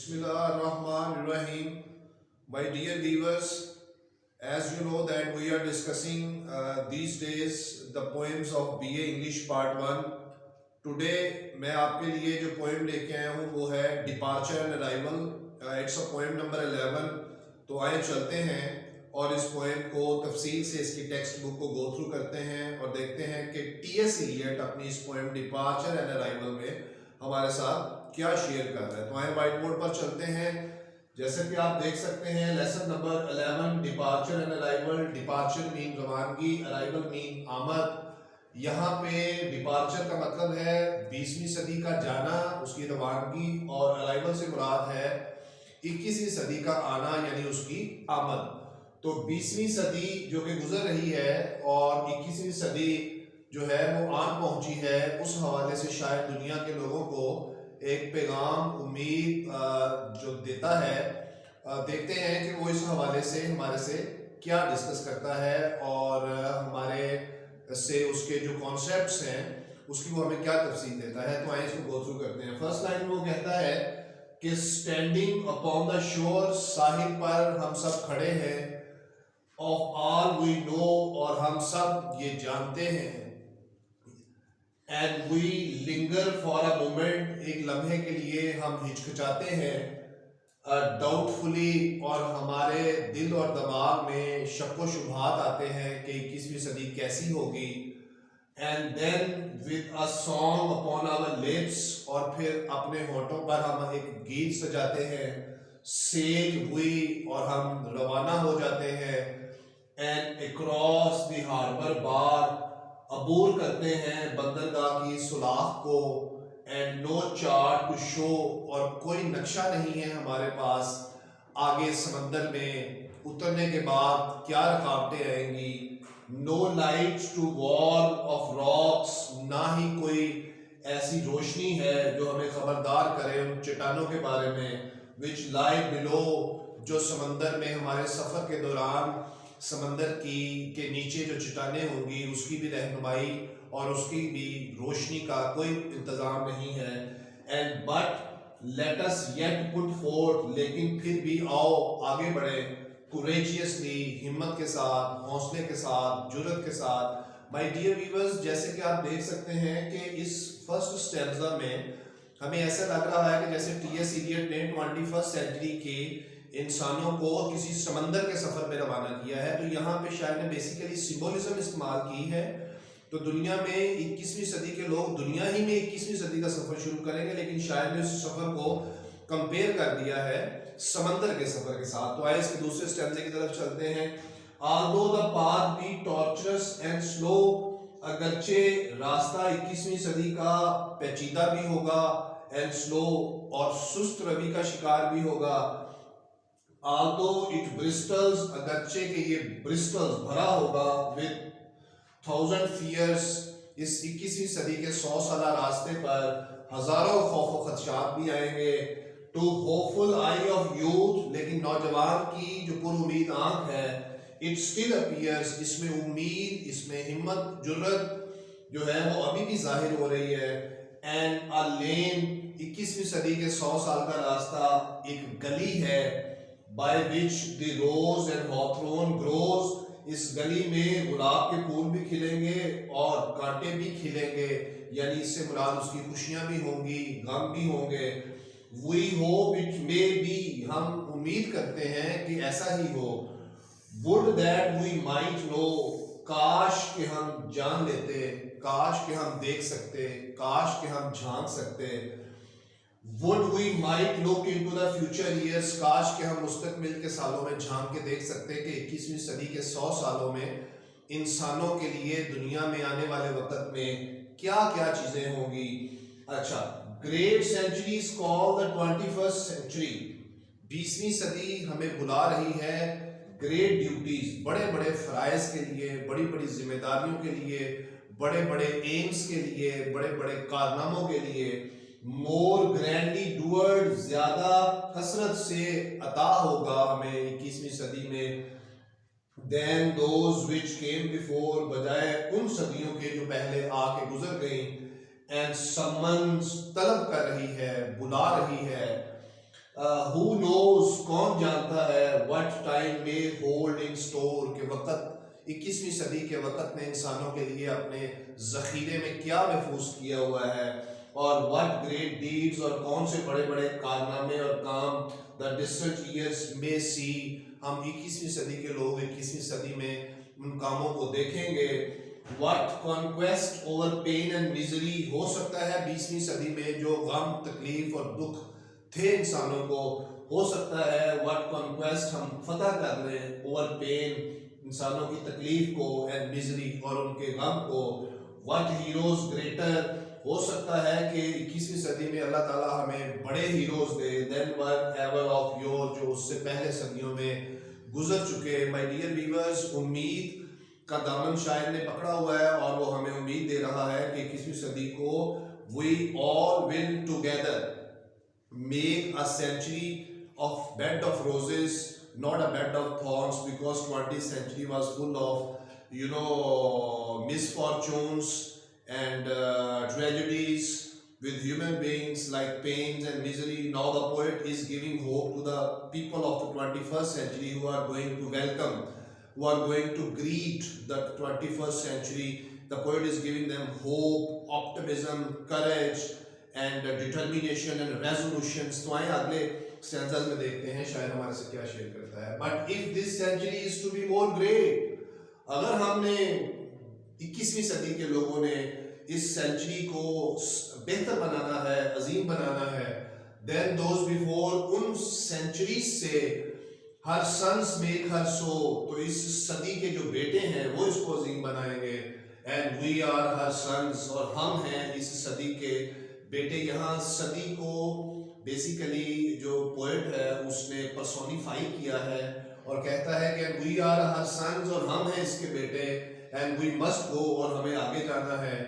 Bismillah ar-Rahman ar-Rahim. My dear viewers, as you know that we are discussing these days the poems of BA English Part 1. Today میں آپ کے لیے جو poem لے کے آیا ہوں وہ ہے departure and arrival. It's a poem number 11. تو آئے چلتے ہیں اور اس پوئم کو تفصیل سے اس کی ٹیکسٹ بک کو گو تھرو کرتے ہیں اور دیکھتے ہیں کہ ٹی ایس ایلیٹ اپنی اس پوئم ڈپارچر اینڈ ارائیول میں ہمارے ساتھ کیا شیئر کر رہا ہے. تو آئے وائٹ بورڈ پر چلتے ہیں. جیسے کہ آپ دیکھ سکتے ہیں lesson number 11 departure and arrival. Departure مین روانگی, ارائیول مین آمد. یہاں پہ ڈپارچر کا مطلب ہے 20ویں صدی کا جانا, اس کی روانگی, اور ارائیول سے مراد ہے 21ویں صدی کا آنا یعنی اس کی آمد. تو 20ویں صدی جو کہ گزر رہی ہے اور 21ویں صدی جو ہے وہ آن پہنچی ہے, اس حوالے سے شاید دنیا کے لوگوں کو ایک پیغام امید جو دیتا ہے. دیکھتے ہیں کہ وہ اس حوالے سے ہمارے سے کیا ڈسکس کرتا ہے اور ہمارے سے اس کے جو کانسیپٹس ہیں اس کی وہ ہمیں کیا تفصیل دیتا ہے. تو آئیں اس کو گو تھرو کرتے ہیں. فرسٹ لائن وہ کہتا ہے کہ اسٹینڈنگ اپون دا شور, ساحل پر ہم سب کھڑے ہیں, آف آل وی نو, اور ہم سب یہ جانتے ہیں, اینڈ وی لنگر فار اے مومنٹ, ایک لمحے کے لیے ہم ہچکچاتے ہیں, ڈاؤٹ فلی, اور ہمارے دل اور دماغ میں شک و شبہات آتے ہیں کہ 21ویں صدی کیسی ہوگی. And then with a song upon our lips, اور پھر اپنے ہونٹوں پر ہم ایک گیت سجاتے ہیں, سیل وی, اور ہم روانہ ہو جاتے ہیں, and across the harbour bar, عبور کرتے ہیں بندرگاہ کی سلاخ کو, and no chart to show, اور کوئی نقشہ نہیں ہے ہمارے پاس آگے سمندر میں اترنے کے بعد کیا رکاوٹیں آئیں گی. نو لائٹس ٹو وال آف راکس, نہ ہی کوئی ایسی روشنی ہے جو ہمیں خبردار کرے ان چٹانوں کے بارے میں, وچ لائی بلو, جو سمندر میں ہمارے سفر کے دوران سمندر کی کے نیچے جو چٹانیں ہوں گی اس کی بھی رہنمائی اور اس کی بھی روشنی کا کوئی انتظام نہیں ہے. And but let us yet put forth, لیکن پھر بھی آؤ آگے بڑھیں, کوریجیسلی, ہمت کے ساتھ, حوصلے کے ساتھ, جرأت کے ساتھ. مائی ڈیئر ویورز, جیسے کہ آپ دیکھ سکتے ہیں کہ اس فرسٹ اسٹینزا میں ہمیں ایسا لگ رہا ہے کہ جیسے ٹی ایس ایلیٹ نے 21 سینچری کے انسانوں کو کسی سمندر کے سفر میں روانہ کیا ہے. تو یہاں پہ شاعر نے بیسیکلی سمبولزم استعمال کی ہے. تو دنیا میں 21ویں صدی کے لوگ دنیا ہی میں 21ویں صدی کا سفر شروع کریں گے, لیکن شاعر نے اس سفر کو کمپیئر کر دیا ہے سمندر کے سفر کے ساتھ. تو آئے اس کے دوسرے اسٹینزے کی طرف چلتے ہیں. although the path be tortuous and slow, اگرچہ راستہ 21ویں صدی کا پیچیدہ بھی ہوگا, and slow, اور سست روی کا شکار بھی ہوگا. although it bristles, اگرچہ کہ یہ برسٹلز بھرا ہوگا, with 1000 fears, اس 21ویں صدی کے 100 سالہ راستے پر ہزاروں خوف و خدشات بھی آئیں گے. to hopeful eye of youth, لیکن نوجوان کی جو پر امید آنکھ ہے, it still appears, اس میں امید, اس میں ہمت, جرأت جو ہے وہ ابھی بھی ظاہر ہو رہی ہے. and a lane, 21ویں صدی کے 100 سال کا راستہ ایک گلی ہے, by which the rose and hawthorn grows, اس گلی میں گلاب کے پھول بھی کھلیں گے اور کانٹے بھی کھلیں گے, یعنی اس سے مراد اس کی خوشیاں بھی ہوں گی, غم بھی ہوں گے. we hope it may be, ہم امید کرتے ہیں کہ ایسا ہی ہو. would that we might know, کاش کہ ہم جان لیتے, کاش کہ ہم دیکھ سکتے, کاش کہ ہم جھانک سکتے. would we might look into the future years, کاش کہ ہم مستقبل کے سالوں میں جھانک کے دیکھ سکتے کہ 21ویں صدی کے 100 سالوں میں انسانوں کے لیے دنیا میں آنے والے وقت میں کیا کیا چیزیں ہوں گی. اچھا, great centuries call the 21st century, 20ویں صدی ہمیں بلا رہی ہے گریٹ ڈیوٹیز, بڑے بڑے فرائض کے لیے, بڑی بڑی ذمہ داریوں کے لیے, بڑے بڑے ایمز کے لیے, بڑے بڑے کارناموں کے لیے. more grandly doer, زیادہ کثرت سے عطا ہوگا ہمیں 21ویں صدی میں, than those which came before, بجائے ان صدیوں کے جو پہلے آ کے گزر گئیں. and summons, طلب کر رہی ہے, بلا رہی ہے. who knows, کون جانتا ہے what time may hold in store, کہ وقت 21ویں صدی کے وقت نے انسانوں کے لیے اپنے ذخیرے میں کیا محفوظ کیا ہوا ہے، اور what great deeds، اور کون سے بڑے بڑے کارنامے اور کام the distant years may see، ہم 21ویں صدی کے لوگ 21ویں صدی میں ان کاموں کو دیکھیں گے۔ what conquest over pain and misery، ہو سکتا ہے 20ویں صدی میں جو غم، تکلیف اور دکھ تھے انسانوں کو، ہو سکتا ہے what conquest ہم فتح کر لیں over pain، انسانوں کی تکلیف کو، and misery، اور ان کے غم کو۔ what heroes greater، ہو سکتا ہے کہ 21ویں صدی میں اللہ تعالیٰ ہمیں بڑے heroes they than whatever of yore، جو اس سے پہلے صدیوں میں گزر چکے۔ my dear viewers، امید کا دامن شاعر نے پکڑا ہوا ہے، اور وہ ہمیں امید دے رہا ہے کہ 21ویں صدی کو we all will together make a century of bed of roses, not a bed of thorns, because 20th century was full of misfortunes and tragedies with human beings like pains and misery. Now the poet is giving hope to the people of the 21st century who are going to welcome, who are going to greet the 21st century. The poet is giving them hope, optimism, courage and determination and resolutions. تو آئیں اگلے senses میں دیکھتے ہیں شاید ہمارے سے کیا شیئر کرتا ہے۔ But if this century is to be more great، اگر ہم نے 21ویں صدی کے لوگوں نے اس سینچری کو بہتر بنانا ہے، عظیم بنانا ہے، then those before، in centuries سے ہر سنس میک ہر سو، تو اس صدی کے جو بیٹے ہیں وہ اس کو عظیم بنائیں گے۔ And we are her sons, اور ہم ہیں اس صدی کے بیٹے۔ یہاں صدی کو بیسیکلی جو پوئٹ ہے اس نے پرسونیفائی کیا ہے اور کہتا ہے کہ وی آر ہر سنس، اور ہم ہیں اس کے بیٹے۔ اینڈ وی مسٹ گو، اور ہمیں آگے جانا ہے،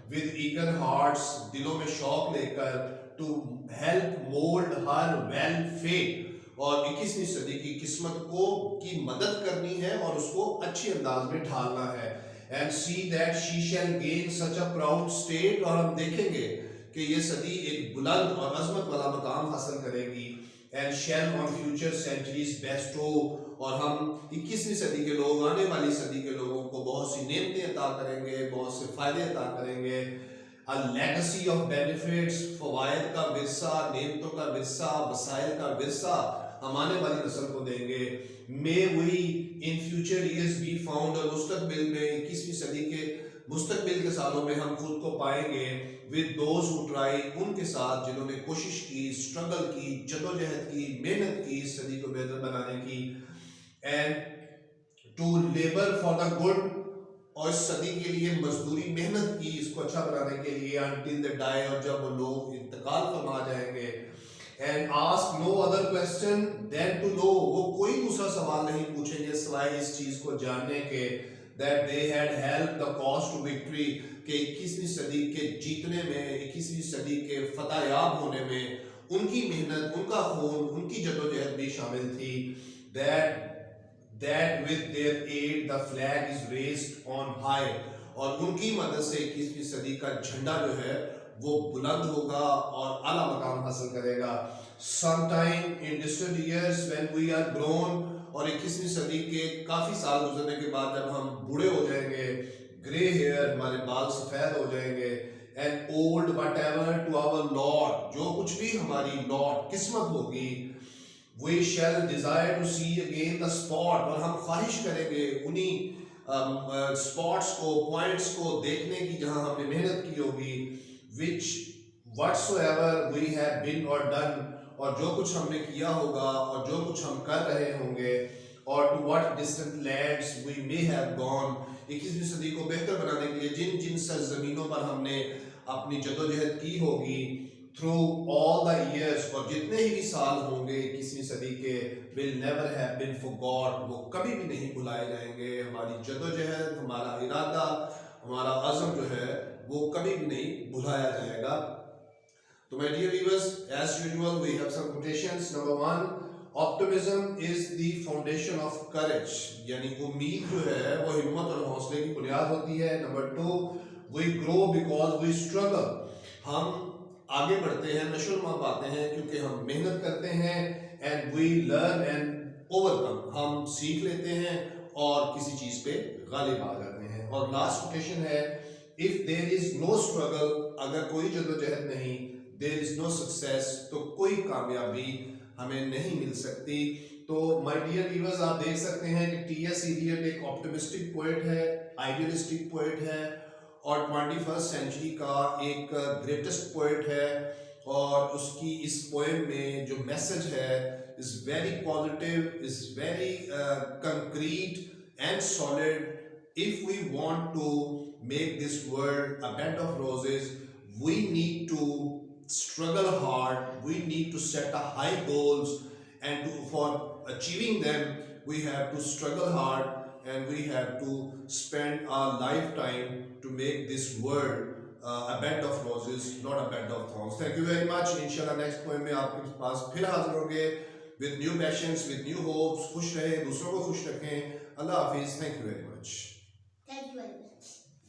ود ایگر ہارٹس، دلوں میں شوق لے کر، to help mould her well fate, اور 21ویں صدی کی قسمت کو کی مدد کرنی ہے اور اس کو اچھے انداز میں ڈھالنا ہے۔ And see that she shell gain such a proud state, اور ہم دیکھیں گے کہ یہ صدی ایک بلند اور عظمت والا مقام حاصل کرے گی۔ And shall on future centuries bestow, اور ہم 21ویں صدی کے لوگ آنے والی صدی کے لوگوں کو بہت سی نعمتیں عطا کریں گے، بہت سے فائدے عطا کریں گے۔ A legacy of benefits، فوائد کا ورثہ، نعمتوں کا ورثہ، وسائل کا ورثہ ہم آنے والی نسل کو دیں گے۔ May we in future years be found، اور مستقبل میں 21ویں صدی کے مستقبل کے سالوں میں ہم خود کو پائیں گے with those who try، ان کے ساتھ جنہوں نے کوشش کی، اسٹرگل کی، جدوجہد کی، محنت کی اس صدی کو بہتر بنانے کی۔ and to labor for the good، اور اس صدی کے لیے مزدوری، محنت کی اس کو اچھا بنانے کے لیے until they die، اور جب وہ لوگ انتقال فرما جائیں گے۔ and ask no other question than to know، وہ کوئی دوسرا سوال نہیں پوچھیں گے سوائے اس چیز کو جاننے کے that they had helped the cause to victory، کہ 21ویں صدی کے جیتنے میں، 21ویں صدی کے فتح یاب ہونے میں ان کی محنت، ان کا خون، ان کی جدوجہد بھی شامل تھی۔ that with their aid the flag is raised on high، اور ان کی مدد سے 21ویں صدی کا جھنڈا جو ہے وہ بلند ہوگا اور اعلیٰ مقام حاصل کرے گا۔ sometime in distant years when we are grown، اور 21ویں صدی کے کافی سال گزرنے کے بعد جب ہم بوڑھے ہو جائیں گے، گرے ہیئر، ہمارے بال سفید ہو جائیں گے، and old whatever to our Lord، جو کچھ بھی ہماری Lord قسمت ہوگی، we shall desire to see again the spot، اور ہم خواہش کریں گے انہی اسپاٹس کو، پوائنٹس کو دیکھنے کی جہاں ہم نے محنت کی ہوگی، which whatsoever we have been or done، اور جو کچھ ہم نے کیا ہوگا اور جو کچھ ہم کر رہے ہوں گے، اور to what distant lands we may have gone، 21ویں صدی کو بہتر بنانے کے لیے جن جن سرزمینوں پر ہم نے اپنی جدوجہد کی ہوگی through all the years، اور جتنے ہی بھی سال ہوں گے 21ویں صدی کے will never have been forgot، وہ کبھی بھی نہیں بھلائے جائیں گے۔ ہماری جدوجہد، ہمارا ارادہ، ہمارا عزم جو ہے وہ کبھی بھی نہیں بھلایا جائے گا۔ تو my dear viewers، as usual we have some quotations۔ Number 1، optimism is the foundation of courage، یعنی امید جو ہے وہ ہمت اور حوصلے کی بنیاد ہوتی ہے۔ Number 2، we grow because we struggle، ہم آگے بڑھتے ہیں، نشو نما پاتے ہیں، کیونکہ ہم محنت کرتے ہیں and we learn and overcome, ہم سیکھ لیتے ہیں اور کسی چیز پہ غالب آ جاتے ہیں. اور لاسٹ کوٹیشن ہے if there is no struggle، اگر کوئی جدوجہد نہیں، there is no success، تو کوئی کامیابی ہمیں نہیں مل سکتی. تو مائی ڈیئر ویورز، آپ دیکھ سکتے ہیں کہ ٹی ایس ایلیٹ ایک آپٹمسٹک پوئٹ ہے، آئیڈیلسٹک پوئٹ ہے، اور 21st سینچری کا ایک گریٹسٹ پوئٹ ہے. اور اس کی اس پوئم میں جو میسج ہے is very positive, is very concrete and solid. If we want to make this world a bed of roses, we need to struggle hard, we need to set a high goals, and for achieving them we have to struggle hard, and we have to spend our lifetime to make this world a bed of roses, not a bed of thorns. Thank you very much. Inshallah next poem میں آپ کے پاس پھر حاضر ہوں گے with new passions, with new hopes. خوش رہیں، دوسروں کو خوش رکھیں. اللہ حافظ. Thank you very much. Thank you very much.